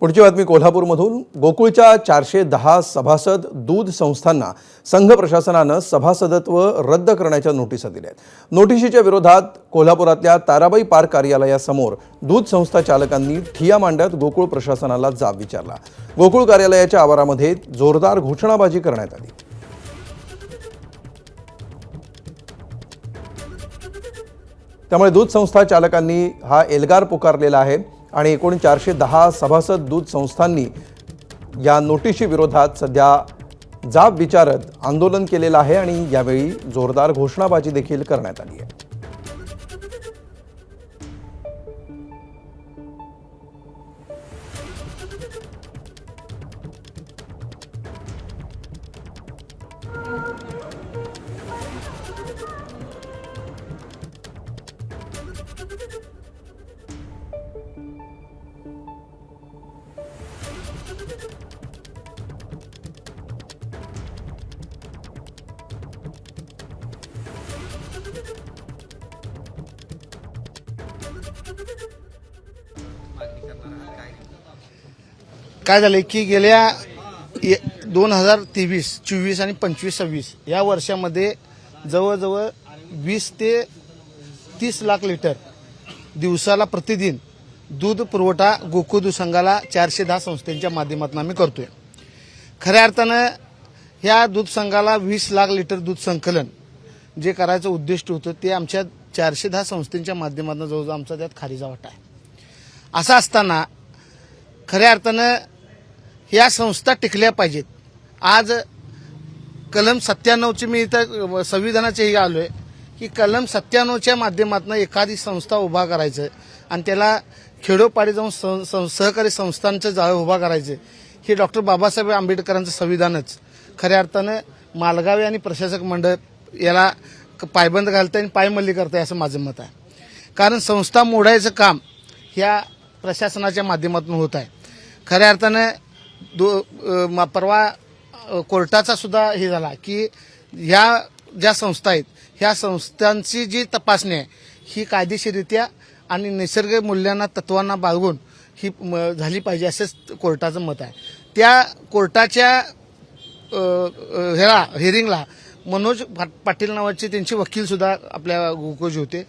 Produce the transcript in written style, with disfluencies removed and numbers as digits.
पुढची बातमी कोल्हापूरमधून। गोकुळच्या 410 सभासद दूध संस्थांना संघ प्रशासनानं सभासदत्व रद्द करण्याच्या नोटिसा दिल्या आहेत। नोटिशीच्या विरोधात कोल्हापुरातल्या ताराबाई पार्क कार्यालयासमोर दूध संस्था चालकांनी ठिय्या मांडत गोकुळ प्रशासनाला जाब विचारला। गोकुळ कार्यालयाच्या आवारामध्ये जोरदार घोषणाबाजी करण्यात आली। त्यामुळे दूध संस्था चालकांनी हा एल्गार पुकारलेला आहे आणि एकूण 410 सभासद दूध संस्थांनी या नोटिशी विरोधात सध्या जाब विचारत आंदोलन केलेलं आहे आणि यावेळी जोरदार घोषणाबाजी देखील करण्यात आली आहे। काय झाले की गेल्या 2023, 24 आणि 25, 26 या वर्षामध्ये जवळजवळ 20 ते 30 लाख लिटर दिवसाला प्रतिदिन दूध पुरवठा गोकुळ दूध संघाला 410 संस्थांच्या माध्यमातून आम्ही करतोय। खऱ्या अर्थानं ह्या दूध संघाला 20 लाख लिटर दूध संकलन जे करायचं उद्दिष्ट होतं ते आमच्या 410 संस्थांच्या माध्यमातून जवळजवळ आमचा त्यात खारीचा वाटा आहे। असं असताना खऱ्या अर्थानं ह्या संस्था टिकल्या पाहिजेत। आज कलम 97ची मी इथं संविधानाचेही आलोय की कलम 97च्या माध्यमातून एखादी संस्था उभा करायचं आणि त्याला खेडोपाडी जाऊन सहकारी संस्थांचं जाळं उभा करायचं हे डॉक्टर बाबासाहेब आंबेडकरांचं संविधानच खऱ्या अर्थानं मालगावे आणि प्रशासक मंडळ याला पायबंद घालतंय आणि पायमल्ली करतंय असं माझं मत आहे। कारण संस्था मोडायचं काम ह्या प्रशासनाच्या माध्यमातून होत आहे। खऱ्या अर्थानं परवा कोर्टाचा सुद्धा हे झाला की ह्या ज्या संस्था आहेत ह्या संस्थांची जी तपासणी आहे ही कायदेशीररित्या आणि नैसर्गिक मूल्यांना तत्वांना बाळगून ही झाली पाहिजे असंच कोर्टाचं मत आहे। त्या कोर्टाच्या हिअरिंगला मनोज पाटील नावाचे त्यांचे वकील सुद्धा आपल्या गोकुळचे होते।